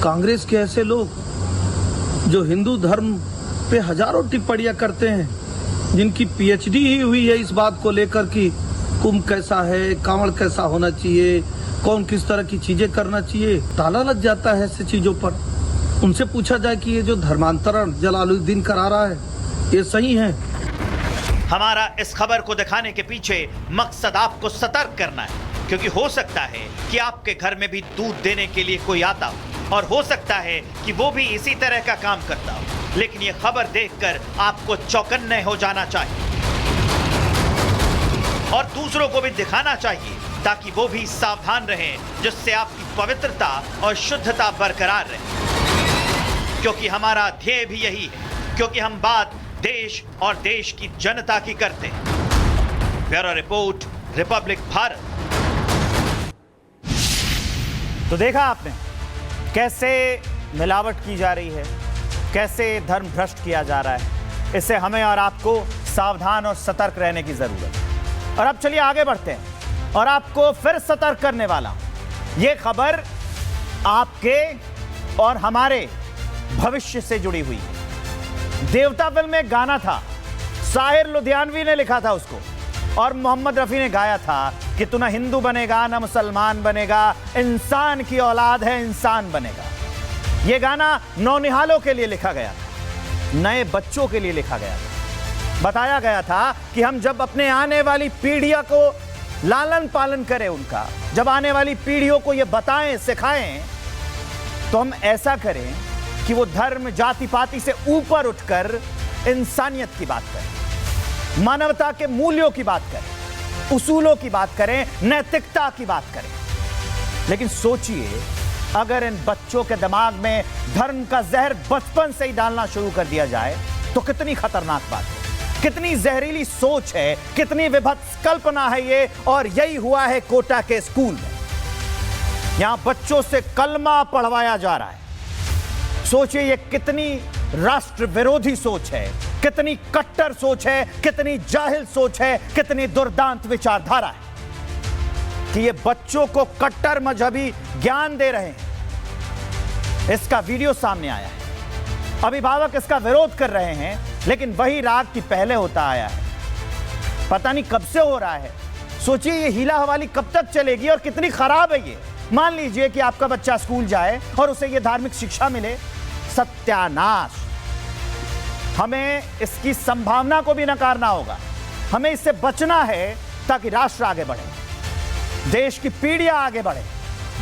कांग्रेस के ऐसे लोग जो हिंदू धर्म पे हजारों टिप्पणियां करते हैं, जिनकी पीएचडी ही हुई है इस बात को लेकर कि कुंभ कैसा है, कांवड़ कैसा होना चाहिए, कौन किस तरह की चीजें करना चाहिए, ताला लग जाता है ऐसी चीजों पर। उनसे पूछा जाए कि ये जो धर्मांतरण जलालुद्दीन करा रहा है, ये सही है? हमारा इस खबर को दिखाने के पीछे मकसद आपको सतर्क करना है, क्योंकि हो सकता है कि आपके घर में भी दूध देने के लिए कोई आता हो और हो सकता है कि वो भी इसी तरह का काम करता हो। लेकिन ये खबर देखकर आपको चौकन्ने हो जाना चाहिए और दूसरों को भी दिखाना चाहिए, ताकि वो भी सावधान रहें, जिससे आपकी पवित्रता और शुद्धता बरकरार रहे। क्योंकि हमारा ध्येय भी यही है, क्योंकि हम बात देश और देश की जनता की करते हैं। Bureau report, Republic Bharat. तो देखा आपने कैसे मिलावट की जा रही है, कैसे धर्म भ्रष्ट किया जा रहा है। इससे हमें और आपको सावधान और सतर्क रहने की जरूरत है। और अब चलिए आगे बढ़ते हैं और आपको फिर सतर्क करने वाला हूं। यह खबर आपके और हमारे भविष्य से जुड़ी हुई है। देवता फिल्म में गाना था, साहिर लुधियानवी ने लिखा था उसको और मोहम्मद रफी ने गाया था कि तू ना हिंदू बनेगा ना मुसलमान बनेगा, इंसान की औलाद है इंसान बनेगा। यह गाना नौनिहालों के लिए लिखा गया था, नए बच्चों के लिए लिखा गया था। बताया गया था कि हम जब अपने आने वाली पीढ़ियों को लालन पालन करें, उनका जब आने वाली पीढ़ियों को यह बताएं, सिखाएं, तो हम ऐसा करें कि वो धर्म जाति पाति से ऊपर उठकर इंसानियत की बात करें, मानवता के मूल्यों की बात करें, उसूलों की बात करें, नैतिकता की बात करें। लेकिन सोचिए, अगर इन बच्चों के दिमाग में धर्म का जहर बचपन से ही डालना शुरू कर दिया जाए तो कितनी खतरनाक बात है, कितनी जहरीली सोच है, कितनी विभत्स कल्पना है ये। और यही हुआ है कोटा के स्कूल में। यहां बच्चों से कलमा पढ़वाया जा रहा है। सोचिए ये कितनी राष्ट्र विरोधी सोच है, कितनी कट्टर सोच है, कितनी जाहिल सोच है, कितनी दुर्दांत विचारधारा है कि ये बच्चों को कट्टर मजहबी ज्ञान दे रहे हैं। इसका वीडियो सामने आया है, अभिभावक इसका विरोध कर रहे हैं, लेकिन वही राग की पहले होता आया है। पता नहीं कब से हो रहा है। सोचिए ये हीला हवाली कब तक चलेगी और कितनी खराब है ये। मान लीजिए कि आपका बच्चा स्कूल जाए और उसे ये धार्मिक शिक्षा मिले, सत्यानाश। हमें इसकी संभावना को भी नकारना होगा। हमें इससे बचना है ताकि राष्ट्र आगे बढ़े, देश की पीढ़ियां आगे बढ़े,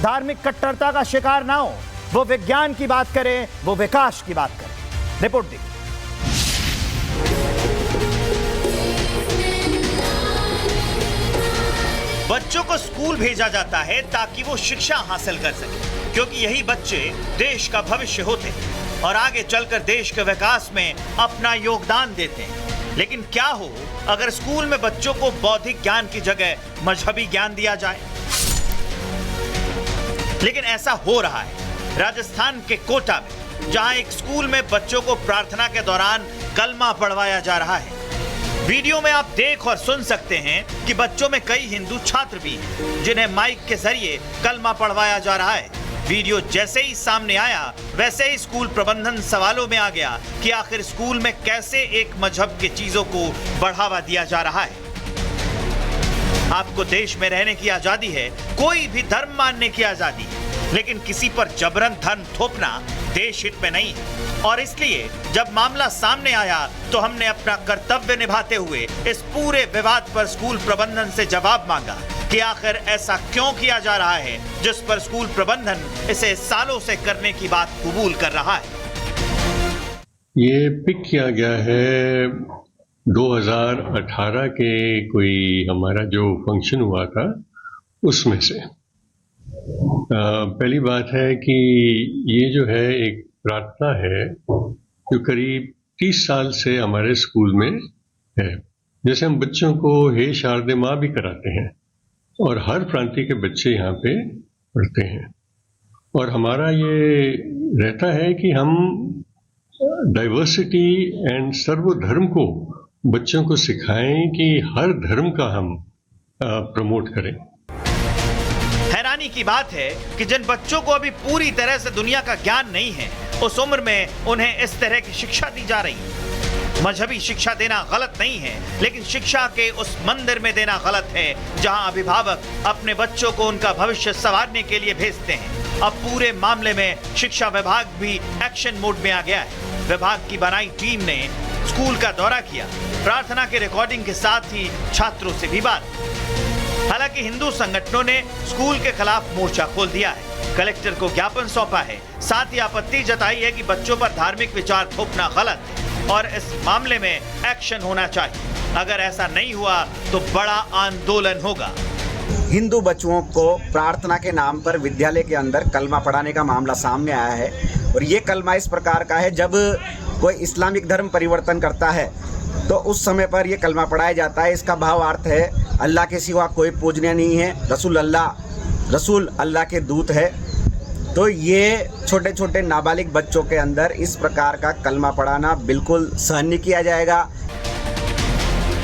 धार्मिक कट्टरता का शिकार ना हो। वो विज्ञान की बात करें, वो विकास की बात करें। रिपोर्ट देखिए। बच्चों को स्कूल भेजा जाता है ताकि वो शिक्षा हासिल कर सके, क्योंकि यही बच्चे देश का भविष्य होते हैं और आगे चलकर देश के विकास में अपना योगदान देते हैं। लेकिन क्या हो अगर स्कूल में बच्चों को बौद्धिक ज्ञान की जगह मजहबी ज्ञान दिया जाए? लेकिन ऐसा हो रहा है राजस्थान के कोटा में, जहां एक स्कूल में बच्चों को प्रार्थना के दौरान कलमा पढ़वाया जा रहा है। वीडियो में आप देख और सुन सकते हैं कि बच्चों में कई हिंदू छात्र भी हैं, जिन्हें माइक के जरिए कलमा पढ़वाया जा रहा है। वीडियो जैसे ही सामने आया, वैसे ही स्कूल प्रबंधन सवालों में आ गया कि आखिर स्कूल में कैसे एक मजहब की चीजों को बढ़ावा दिया जा रहा है। आपको देश में रहने की आजादी है, कोई भी धर्म मानने की आजादी है, लेकिन किसी पर जबरन धर्म थोपना देश हित में नहीं है। और इसलिए जब मामला सामने आया तो हमने अपना कर्तव्य निभाते हुए इस पूरे विवाद पर स्कूल प्रबंधन से जवाब मांगा कि आखिर ऐसा क्यों किया जा रहा है, जिस पर स्कूल प्रबंधन इसे सालों से करने की बात कबूल कर रहा है। ये पिक किया गया है 2018 के कोई हमारा जो फंक्शन हुआ था उसमें से। पहली बात है कि ये जो है एक प्रार्थना है जो करीब 30 साल से हमारे स्कूल में है। जैसे हम बच्चों को हे शारदे माँ भी कराते हैं और हर प्रांतीय के बच्चे यहाँ पे पढ़ते हैं, और हमारा ये रहता है कि हम डाइवर्सिटी एंड सर्वधर्म को बच्चों को सिखाएं कि हर धर्म का हम प्रमोट करें। हैरानी की बात है कि जिन बच्चों को अभी पूरी तरह से दुनिया का ज्ञान नहीं है, उस उम्र में उन्हें इस तरह की शिक्षा दी जा रही है। मजहबी शिक्षा देना गलत नहीं है, लेकिन शिक्षा के उस मंदिर में देना गलत है जहां अभिभावक अपने बच्चों को उनका भविष्य संवारने के लिए भेजते हैं। अब पूरे मामले में शिक्षा विभाग भी एक्शन मोड में आ गया है। विभाग की बनाई टीम ने स्कूल का दौरा किया, प्रार्थना के रिकॉर्डिंग के साथ ही छात्रों से भी बात। हालांकि हिंदू संगठनों ने स्कूल के खिलाफ मोर्चा खोल दिया है, कलेक्टर को ज्ञापन सौंपा है, साथ ही आपत्ति जताई है कि बच्चों पर धार्मिक विचार थोपना गलत है और इस मामले में एक्शन होना चाहिए। अगर ऐसा नहीं हुआ तो बड़ा आंदोलन होगा। हिंदू बच्चों को प्रार्थना के नाम पर विद्यालय के अंदर कलमा पढ़ाने का मामला सामने आया है, और ये कलमा इस प्रकार का है, जब कोई इस्लामिक धर्म परिवर्तन करता है तो उस समय पर यह कलमा पढ़ाया जाता है। इसका भावार्थ है अल्लाह के सिवा कोई पूजनीय नहीं है, रसूल अल्लाह के दूत है। तो ये छोटे छोटे नाबालिग बच्चों के अंदर इस प्रकार का कलमा पढ़ाना बिल्कुल सहन नहीं किया जाएगा।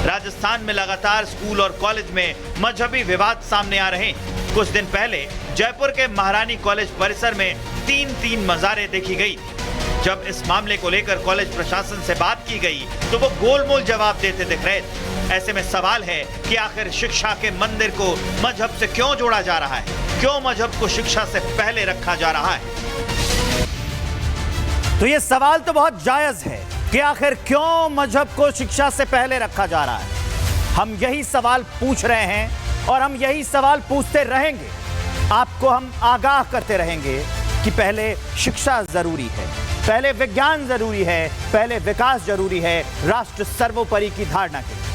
राजस्थान में लगातार स्कूल और कॉलेज में मजहबी विवाद सामने आ रहे हैं। कुछ दिन पहले जयपुर के महारानी कॉलेज परिसर में 3 मज़ारें देखी गई। जब इस मामले को लेकर कॉलेज प्रशासन से बात की गई तो वो गोलमोल जवाब देते दिख रहे थे। ऐसे में सवाल है कि आखिर शिक्षा के मंदिर को मजहब से क्यों जोड़ा जा रहा है, क्यों मजहब को शिक्षा से पहले रखा जा रहा है। तो ये सवाल तो बहुत जायज है कि आखिर क्यों मजहब को शिक्षा से पहले रखा जा रहा है। हम यही सवाल पूछ रहे हैं और हम यही सवाल पूछते रहेंगे। आपको हम आगाह करते रहेंगे कि पहले शिक्षा जरूरी है, पहले विज्ञान जरूरी है, पहले विकास जरूरी है, राष्ट्र सर्वोपरि की धारणा के लिए।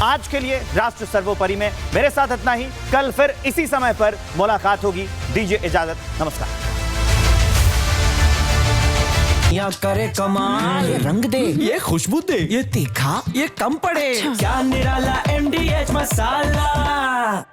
आज के लिए राष्ट्र सर्वोपरि में मेरे साथ इतना ही। कल फिर इसी समय पर मुलाकात होगी। दीजिए इजाजत, नमस्कार। या करे कमाल, ये रंग दे, ये खुशबू दे, ये तीखा, ये कम पड़े, क्या निराला MDH मसाला।